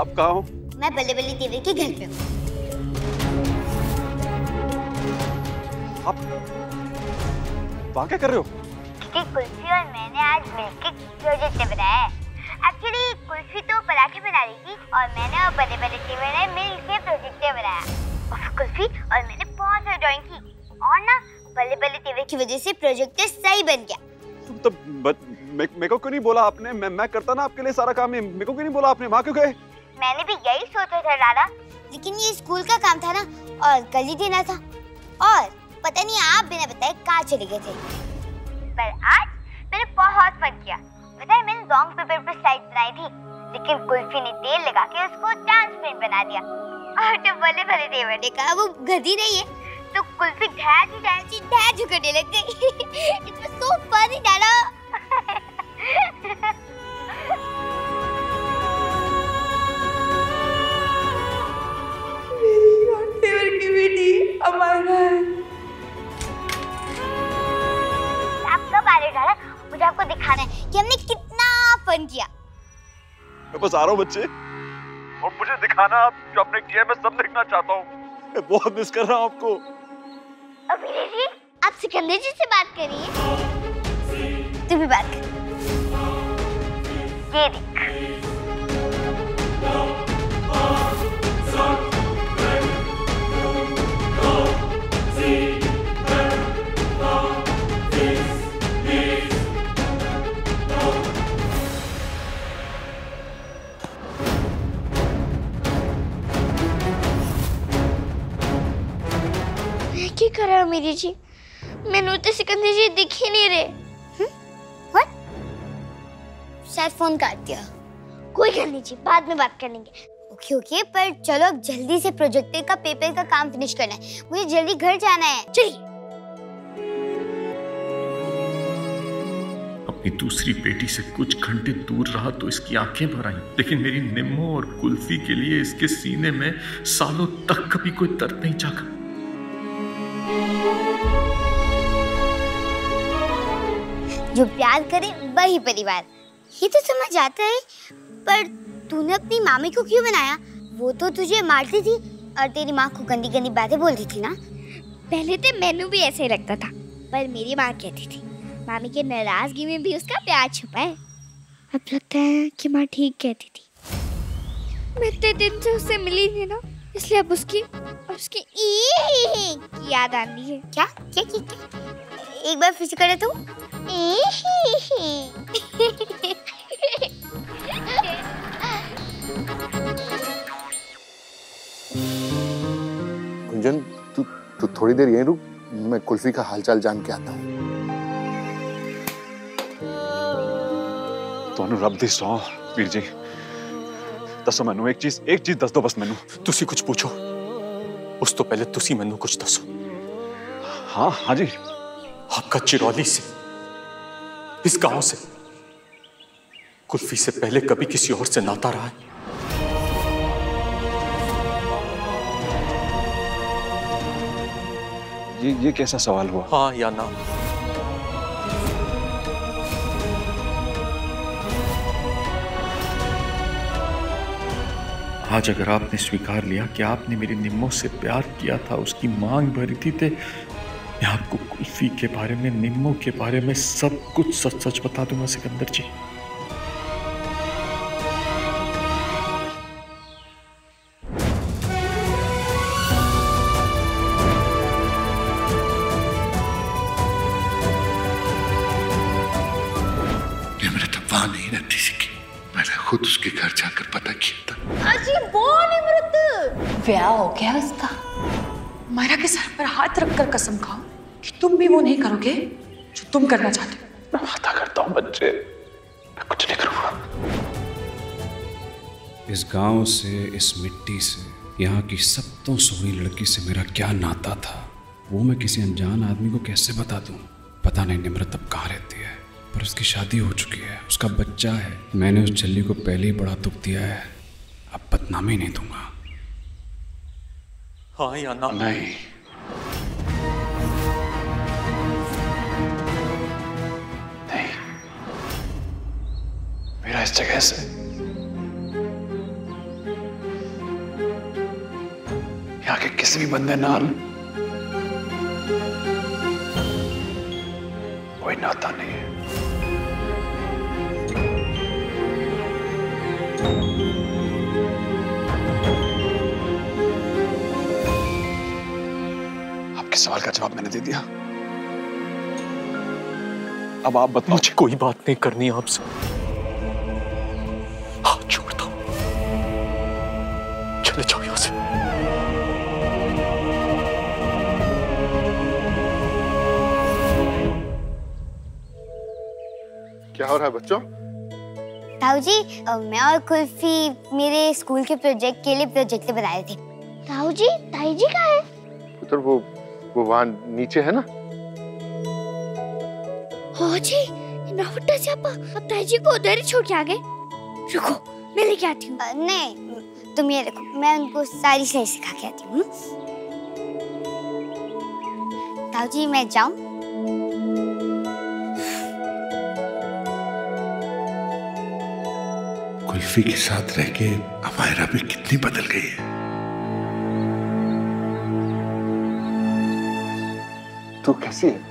आप कहाँ हो? मैं बल्ले बल्ले तेवर के घर पे हूँ। आप वहाँ क्या कर रहे हो? कि कुल्फी और मैंने आज मिलकर प्रोजेक्ट बनाया है। एक्चुअली कुल्फी तो पराठे बना रही थी और मैंने और बल्ले बल्ले तेवर ने मिलकर प्रोजेक्ट बनाया। और कुल्फी और मैंने बहुत सारी ड्राइंग की और ना बल्ले बल्ले तेवर की वजह से प्रोजेक्ट सही बन गया। तो मेरे को क्यों नहीं बोला आपने? मैं करता ना आपके लिए सारा काम। मेरे को क्यों नहीं बोला आपने? वहाँ क्यों गए? मैंने भी यही सोचा था दादा, लेकिन ये स्कूल का काम था ना और कल ही देना था और पता नहीं आप बिना बताए कहाँ चले गए थे। पर आज मैंने बहुत फन किया। पता है मैंने लॉन्ग पेपर पर स्लाइड बनाई थी, लेकिन कुल्फी ने तेल लगा के उसको ट्रांसपेरेंट बना दिया। और जब बल्ले बल्ले तेवर ने कहा वो गधी नहीं है, तो कुल्फी ढैर झुकने लग गई। It was so funny, दादा। तेवर की बेटी अमाना है। आप कब आ रहे हो दादा? मुझे आपको दिखाना है कि हमने कितना फन किया। मैं बस आ रहा हूँ बच्चे, और मुझे दिखाना आप जो आपने किया। मैं सब देखना चाहता हूँ। मैं बहुत मिस कर रहा हूँ आपको। अभिनय जी, आप सिकंदर जी से बात करिए। तू भी बात कर। ये देख। क्या कर रहे हो मेरी जी? मैंने तो सिकंदर जी दिख ही नहीं रहे। What? शायद फोन काट दिया। कोई गल नहीं जी, बाद में बात करेंगे। ओके, पर चलो अब जल्दी से प्रोजेक्ट का पेपर का काम फिनिश करना है। मुझे जल्दी घर जाना है। चलिए। अपनी दूसरी बेटी से कुछ घंटे दूर रहा तो इसकी आंखें भर आईं, लेकिन मेरी निम्मो और कुल्फी के लिए इसके सीने में सालों तक कभी कोई दर्द नहीं जागा। जो प्यार करे वही परिवार, ये तो समझ आता है। पर तूने अपनी मामी को क्यों बनाया? वो तो तुझे मारती थी और तेरी माँ को गंदी गंदी बातें बोलती थी ना। पहले तो मैनू भी ऐसे ही लगता था, पर मेरी माँ कहती थी मामी के नाराजगी में भी उसका प्यार छुपा है। अब लगता है कि माँ ठीक कहती थी। मैं इतने दिन से उससे मिली थी ना, इसलिए अब उसकी याद आ रही है। क्या? एक बार फिर से करे तो। गुंजन, तू थोड़ी देर यहीं रुक, मैं कुल्फी का हालचाल जान के आता हूँ। ਤੁਹਾਨੂੰ ਰੱਬ ਦੀ ਸੌਂ ਵੀਰ ਜੀ, ਦੱਸੋ ਮੈਨੂੰ एक चीज दस दो बस ਮੈਨੂੰ। तुसी कुछ पूछो, उस तो पहले तुसी मैनू कुछ दसो। हाँ जी। आपका चिरौली से, इस गांव से, कुल्फी से पहले कभी किसी और से नाता रहा है? ये कैसा सवाल हुआ? हाँ या ना? आज अगर आपने स्वीकार लिया कि आपने मेरी निम्मो से प्यार किया था, उसकी मांग भरी थी, तो मैं आपको कुल्फी के बारे में, निम्मो के बारे में सब कुछ सच सच बता दूंगा सिकंदर जी। निम्रता वहां नहीं रहती सीखी, मैंने खुद उसके घर जाकर पता किया था। ब्याह हो गया उसका। मायरा के सर पर हाथ रखकर कसम खाओ कि तुम भी वो नहीं करोगे जो तुम करना चाहते हो। मैं वादा करता हूँ बच्चे, मैं कुछ नहीं करूँगा। इस गांव से, इस मिट्टी से, यहाँ की सबसे सोहनी लड़की से मेरा क्या नाता था, वो मैं किसी अनजान आदमी को कैसे बता दूँ? पता नहीं निम्रत अब कहाँ रहती है, पर उसकी शादी हो चुकी है, उसका बच्चा है। मैंने उस छल्ली को पहले ही बड़ा दुख दिया है, अब बदनामी नहीं दूंगा। हाँ या ना? नहीं। मेरा इस जगह से से भी बंधे नाल कोई नाता नहीं है। आपके सवाल का जवाब मैंने दे दिया। अब आप बताओ। मुझे कोई बात नहीं करनी आपसे, हाथ छोड़ता हूं, चले जाओ यहां से। क्या हो रहा है बच्चों? ताऊ जी, मैं और कुल्फी मेरे स्कूल के प्रोजेक्ट के लिए प्रोजेक्ट बना रहे थे। ताऊ जी कहाँ है? पुत्र वो वहां नीचे है ना। हाँ जी, नावटा चापा, अब ताऊ जी को उधर ही छोड़ के आ गए। रुको, मैं लेके आती हूँ। नहीं, तुम ये रखो, मैं उनको सारी सही सिखा के आती हूँ। ताऊ जी मैं जाऊँ? कुल्फी के साथ रह के अमायरा भी कितनी बदल गई है। तू कैसी है?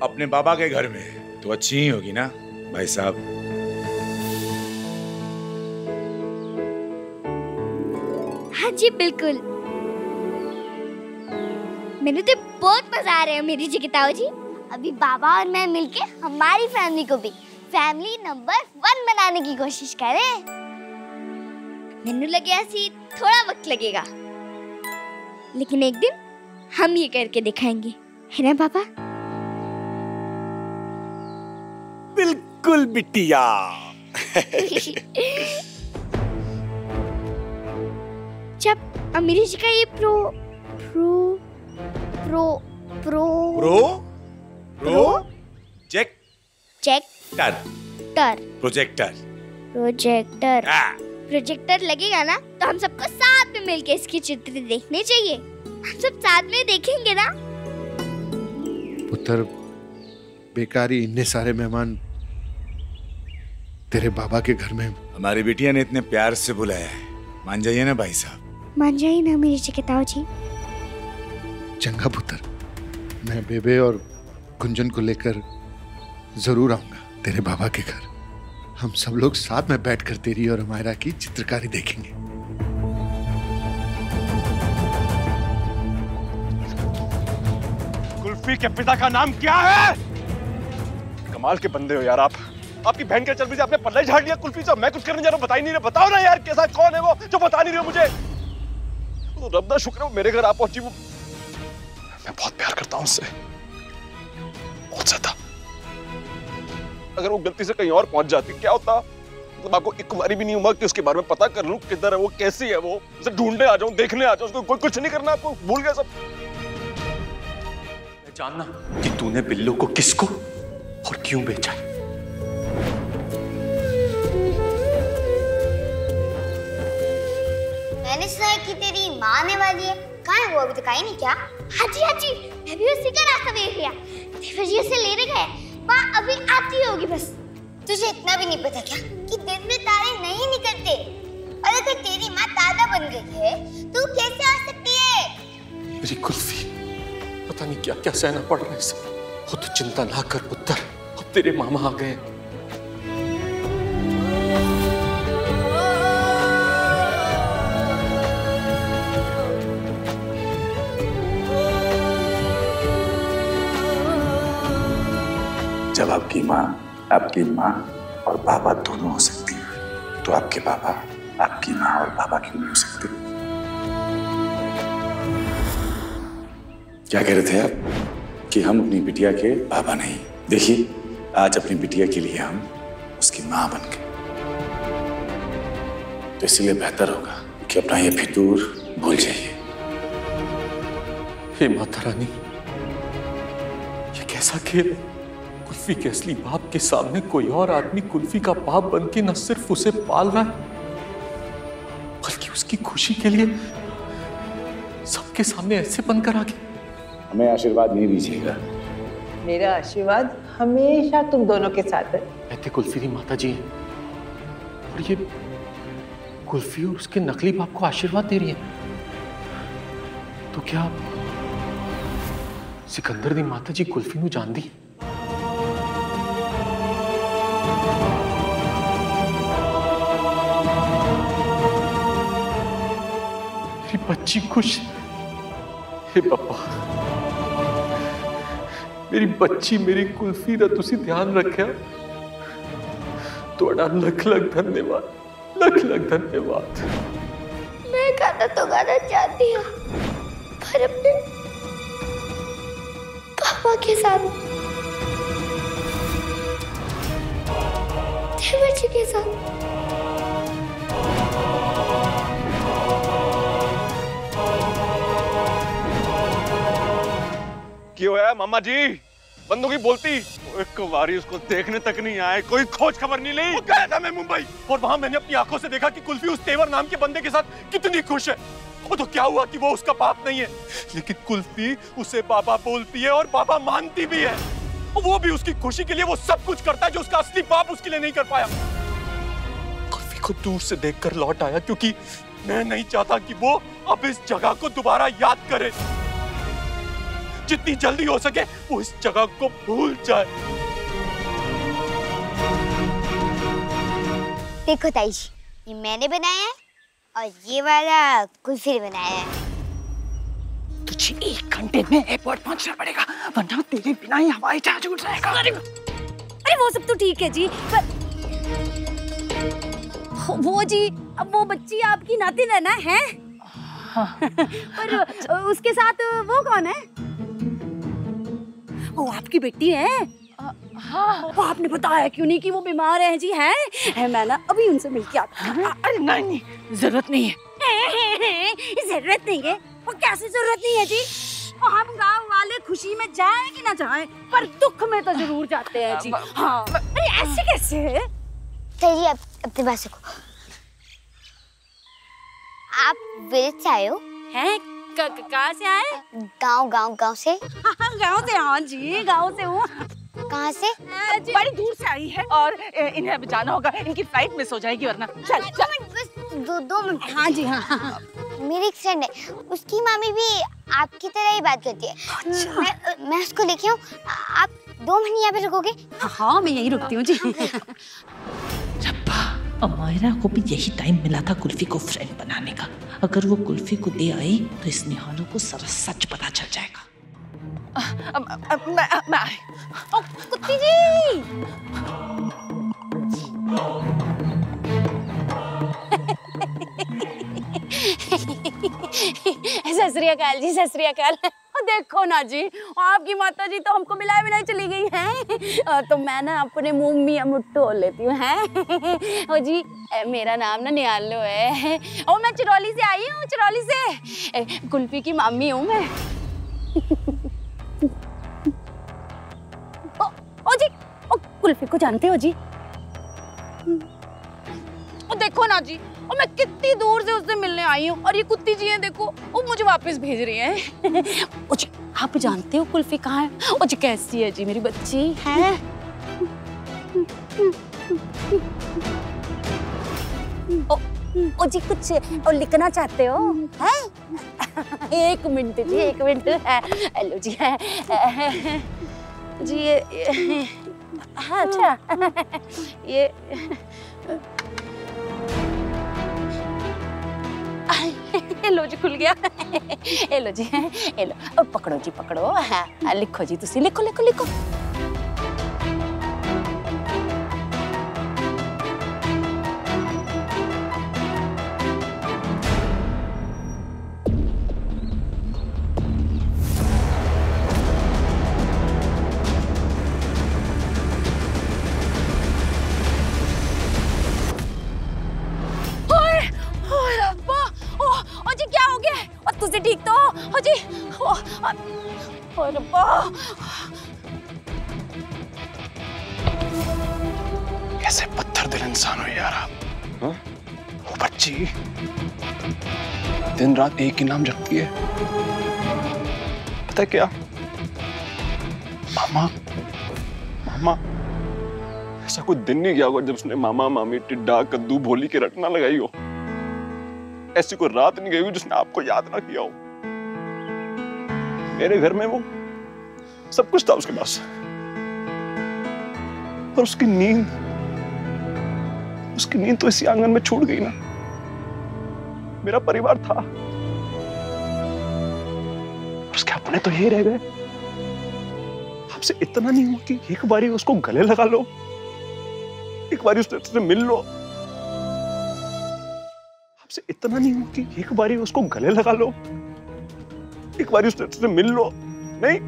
अपने बाबा के घर में तो अच्छी ही होगी ना भाई साहब। हाँ जी बिल्कुल। मैंने तो बहुत मजा आ रहा है मेरी जी के ताऊ जी। अभी बाबा और मैं मिलके हमारी फैमिली को भी फैमिली नंबर 1 बनाने की कोशिश करें। मैंने लगे ऐसी थोड़ा वक्त लगेगा, लेकिन एक दिन हम ये करके दिखाएंगे, है ना पापा? बिल्कुल बिटिया। जब अमीरी जी का ये प्रोजेक्टर लगेगा ना, तो हम सबको साथ में मिलके इसके चित्र देखने चाहिए। हम सब साथ में देखेंगे ना। पुत्र, बेकारी इतने सारे मेहमान तेरे बाबा के घर में। हमारी बिटिया ने इतने प्यार से बुलाया है, मान जाइए ना भाई साहब। मान जाइए ना मेरी जी के ताऊ जी। चंगा पुत्र, मैं बेबे और गुंजन को लेकर जरूर आऊंगा तेरे बाबा के घर। हम सब लोग साथ में बैठकर तेरी और अमायरा की चित्रकारी देखेंगे। कुल्फी के पिता का नाम क्या है? कमाल के बंदे हो यार आप। आपकी बहन के चलते आपने पल्ला ही झाड़ लिया कुल्फी से। मैं कुछ करने जा रहा हूँ, बता ही नहीं रहे। बताओ ना यार, कैसा कौन है वो जो बता नहीं रहे हो मुझे? तो रब दा शुक्र है वो मेरे घर आ पहुंची। वो मैं बहुत प्यार करता हूँ उससे, बहुत ज्यादा। अगर वो गलती से कहीं और पहुंच जाती क्या होता? मतलब आपको एक बारी भी नहीं हुआ कि उसके बारे में पता कर लूं किधर है वो, कैसी है वो, उसे ढूंढने आ जाऊं, देखने आ जाऊं। उसको कोई कुछ नहीं करना, आपको भूल गए सब। मैं जानना कि तूने बिल्लू को किसको और क्यों बेचा है। मैंने सुना है कि तेरी माँ आने वाली है। कहाँ है वो? अभी तक आई नहीं क्या? हाँ जी, मैं भी उसी का रास्ता देख लिया। देवर जी उसे लेने गए। माँ अभी आती होगी बस। तुझे इतना भी नहीं पता क्या कि दिन में तारे नहीं निकलते? और अगर तेरी माँ तारा बन गई है तो कैसे आ सकती है? मेरी कुल्फी, पता नहीं क्या क्या सहना पड़ रहा है इसे। वो तो चिंता ना कर पुत्र, अब तेरे मामा आ गए। जब आपकी माँ और बाबा दोनों हो सकती है, तो आपके बाबा आपकी माँ और बाबा क्यों नहीं हो सकते? क्या कह रहे थे आप कि हम अपनी बिटिया के बाबा नहीं? देखिए, आज अपनी बिटिया के लिए हम उसकी माँ बन गए, तो इसलिए बेहतर होगा कि अपना ये फितूर भूल जाइए। हे माता रानी, ये कैसा खेल है? कुल्फी के असली बाप के सामने कोई और आदमी कुल्फी का बाप बन के न सिर्फ उसे पाल रहा है, बल्कि उसकी खुशी के लिए सबके सामने ऐसे बनकर आ गया। हमें आशीर्वाद नहीं दीजिएगा। मेरा आशीर्वाद हमेशा तुम दोनों के साथ है। कहते कुल्फी की माता जी हैं, और ये कुल्फी और उसके नकली बाप को आशीर्वाद दे रही है। तो क्या सिकंदर दी माता जी कुल्फी नू जानदी? मेरी बच्ची खुश। हे पापा, मेरी बच्ची मेरी कुल्फी दा तुसी ध्यान रखा, तुहाडा लख लख धन्यवाद, लख लख धन्यवाद। मैं गाना तो गाना चाहती हूँ, पर अपने पापा के साथ, देवर जी के साथ। क्यों है मामा जी? बंदों की बोलती एक बारी उसको देखने तक नहीं आए, कोई खोज खबर नहीं ली। गया था मैं मुंबई और वहां मैंने अपनी आंखों से देखा कि कुल्फी उस तेवर नाम के बंदे के साथ कितनी खुश है। वो तो क्या हुआ कि वो उसका बाप नहीं है, लेकिन कुल्फी उसे बाबा बोलती है और बाबा मानती भी है। वो भी उसकी खुशी के लिए वो सब कुछ करता है जो उसका असली बाप उसके लिए नहीं कर पाया। कुल्फी को दूर से देखकर लौट आया क्योंकि मैं नहीं चाहता कि वो अब इस जगह को दोबारा याद करे। जितनी जल्दी हो सके वो इस जगह को भूल जाए। देखो ताई जी, ये मैंने बनाया है और ये वाला कुल्फी ने बनाया है। तुझे 1 घंटे में एयरपोर्ट पहुंचना पड़ेगा, वरना तेरे बिना ही हवाई जहाज उड़ जाएगा। अरे वो सब तो ठीक है जी, पर वो जी, अब वो बच्ची आपकी नातिन है ना? है हाँ। पर उसके साथ वो कौन है? वो आपकी बेटी है? हाँ। वो आपने बताया क्यों नहीं कि वो बीमार है जी? है मैं ना अभी उनसे मिलके आती हूँ। अरे नहीं, जरूरत नहीं है। जरूरत नहीं है? वो कैसे जरूरत नहीं है जी? हम गांव वाले खुशी में जाए कि ना जाए, पर दुख में तो जरूर जाते हैं जी। हाँ। अरे ऐसे कैसे? ताई आप अपनी बात सुनो। आप विलेज से आए हो? हैं? कहाँ से आए? गांव से। गांव से? हाँ जी, गांव से हूँ। कहाँ से? बड़ी दूर से आई है और इन्हें अभी जाना होगा, इनकी फ्लाइट मिस हो जाएगी वरना। चल बस 2 मिनट। हाँ जी हाँ। मेरी एक फ्रेंड है, उसकी मामी भी आपकी तरह ही बात करती है। अच्छा। मैं उसको लेके आऊँ, आप 2 महीने यहाँ पे रुकोगे? हाँ मैं यही रुकती हूँ जी। अमायरा को भी यही टाइम मिला था कुल्फी को फ्रेंड बनाने का। अगर वो कुल्फी को दे आई तो इस निहालों को सारा सच पता चल जाएगा। मैं आई। कुत्ती जी। सत श्री अकाल जी, सत श्री अकाल। देखो ना जी, आपकी माता जी तो हमको मिलाए बिना चली गई हैं, तो मैं ना अपने मुंह मियां मुट्ठू लेती हूँ। हैं ओ जी, मेरा नाम ना निहालो है और मैं चिरौली से आई हूँ, चिरौली से। कुल्फी की मामी हूँ मैं। ओ जी, ओ कुल्फी को जानते हो जी? ओ देखो ना जी, और मैं कितनी दूर से उससे मिलने आई हूँ और ये कुत्ती जी हैं देखो, वो मुझे वापस भेज रही हैं। ओ जी, आप जानते हो कुल्फी कहाँ है? ओ जी, कैसी है जी मेरी बच्ची? है ओ जी, कुछ लिखना चाहते हो? हैं? 1 मिनट जी, 1 मिनट। हेलो जी, है जी ये हाँ अच्छा ये लो जी, खुल गया। लो जी, लो पकड़ो जी, पकड़ो। हाँ लिखो जी, तुसी लिखो लिखो लिखो। तुझे ठीक तो हो जी? कैसे पत्थर दिल इंसान हो यार आप? वो बच्ची दिन रात एक ही नाम जपती है, पता है क्या? मामा मामा। ऐसा कोई दिन नहीं गया होगा जब उसने मामा मामी टिड्डा कद्दू भोली की रटना लगाई हो। ऐसी कोई रात नहीं गई हो जिसने आपको याद ना किया हो। मेरे घर में वो सब कुछ था उसके पास, पर उसकी नींद तो इसी आंगन में छूट गई ना। मेरा परिवार था, उसके अपने तो यही रह गए। आपसे इतना नहीं हुआ कि एक बारी उसको गले लगा लो, एक बारी उससे मिल लो? आपसे इतना नहीं हुआ कि एक बारी उसको गले लगा लो, एक बारी उससे मिल लो? नहीं।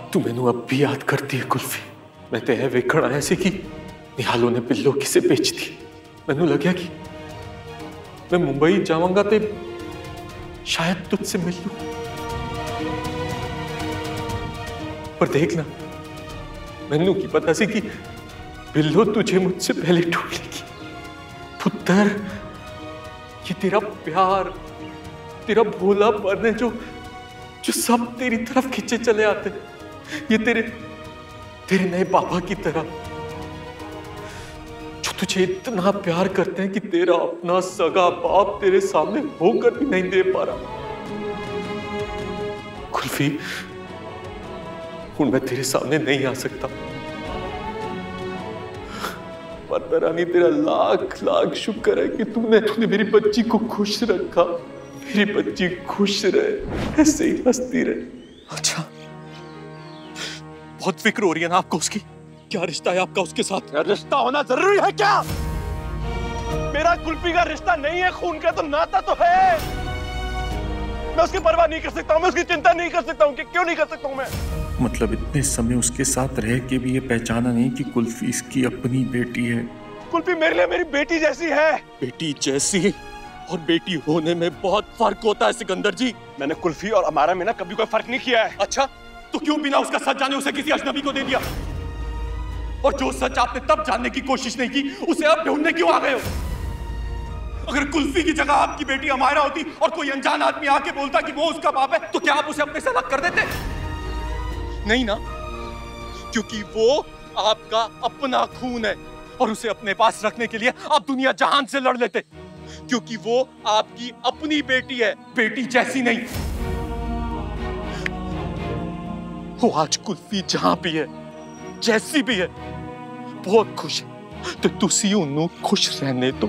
तू मैनू अब भी याद करती है कुल्फी? मैं ते वेखण आया सी कि निहालो ने बिल्लो किसे बेच दी। मैनू लग्या कि मैं मुंबई जावांगा ते शायद तुझसे मिल लूं, पर देखना मैनू की पता सी कि बिल्लो तुझे मुझसे पहले ढूंढ लेगी। पुत्र, ये तेरा प्यार, तेरा भोलापन है जो सब तेरी तरफ खींचे चले आते हैं। ये तेरे नए पापा की तरह, जो तुझे इतना प्यार करते हैं कि तेरा अपना सगा बाप तेरे सामने होकर भी नहीं दे पा रहा। कुल्फी, मैं तेरे सामने नहीं आ सकता, पर रानी तेरा लाख लाख शुक्र है कि तूने मेरी बच्ची को खुश रखा। मेरी बच्ची खुश रहे, ऐसे ही हंसती रहे। अच्छा, बहुत फिक्र हो रही है ना आपको उसकी? क्या रिश्ता है आपका उसके साथ? रिश्ता होना जरूरी है क्या? मेरा कुल्फी का रिश्ता नहीं है, खून का तो नाता तो है। मैं उसकी परवाह नहीं कर सकता हूँ, मैं उसकी चिंता नहीं कर सकता हूँ। क्यों नहीं कर सकता हूँ मैं? मतलब इतने समय उसके साथ रह के भी ये पहचाना नहीं कि कुल्फी इसकी अपनी बेटी है। कुल्फी मेरे लिए मेरी बेटी जैसी है। बेटी जैसी और बेटी होने में बहुत फर्क होता है सिकंदर जी। मैंने कुल्फी और अमारा में ना कभी कोई फर्क नहीं किया है। अच्छा, तो क्यों बिना उसका सच जाने उसे किसी अजनबी को दे दिया? और जो सच आपने तब जानने की कोशिश नहीं की, उसे अब ढूंढने क्यों आ गए हो? अगर कुल्फी की जगह आपकी बेटी अमायरा होती और कोई अनजान आदमी आके बोलता कि वो उसका बाप है, तो क्या आप उसे अपने से अलग कर देते? नहीं ना, क्योंकि वो आपका अपना खून है और उसे अपने पास रखने के लिए आप दुनिया जहान से लड़ लेते, क्योंकि वो आपकी अपनी बेटी है, बेटी जैसी नहीं। वो आज कुल्फी जहां भी है, जैसी भी है, बहुत खुश है। तो तुसी उन्हें खुश रहने दो।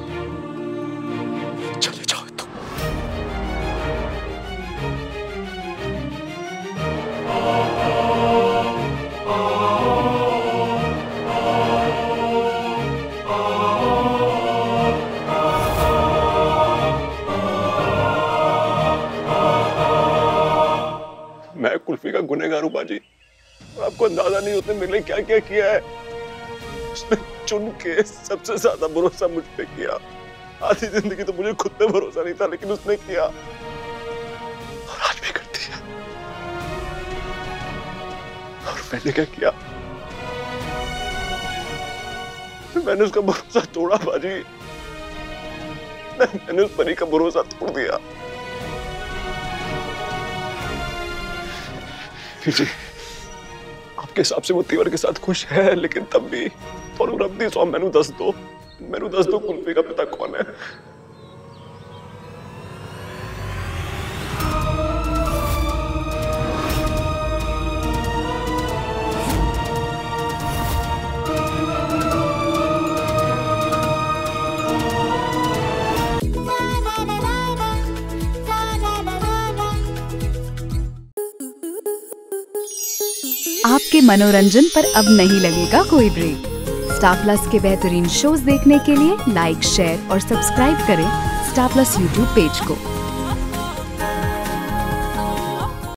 चले जाओ तो। मैं कुल्फी का गुनहगार हूं बाजी, और आपको अंदाजा नहीं उसने मेरे लिए क्या क्या किया है। उसने चुन के सबसे ज्यादा भरोसा मुझ पे किया। आधी जिंदगी तो मुझे खुद पे भरोसा नहीं था, लेकिन उसने किया और आज भी करती है। और मैंने क्या किया? मैंने उसका भरोसा तोड़ा बाजी। मैंने उस परी का भरोसा तोड़ दिया। जी, आपके हिसाब से वो तीवर के साथ खुश है, लेकिन तब भी थोड़ा रब्दी सौ मैनू दस दो कुल्फी का पिता कौन है? आपके मनोरंजन पर अब नहीं लगेगा कोई ब्रेक। स्टार प्लस के बेहतरीन शोज देखने के लिए लाइक, शेयर और सब्सक्राइब करें स्टार प्लस यूट्यूब पेज को।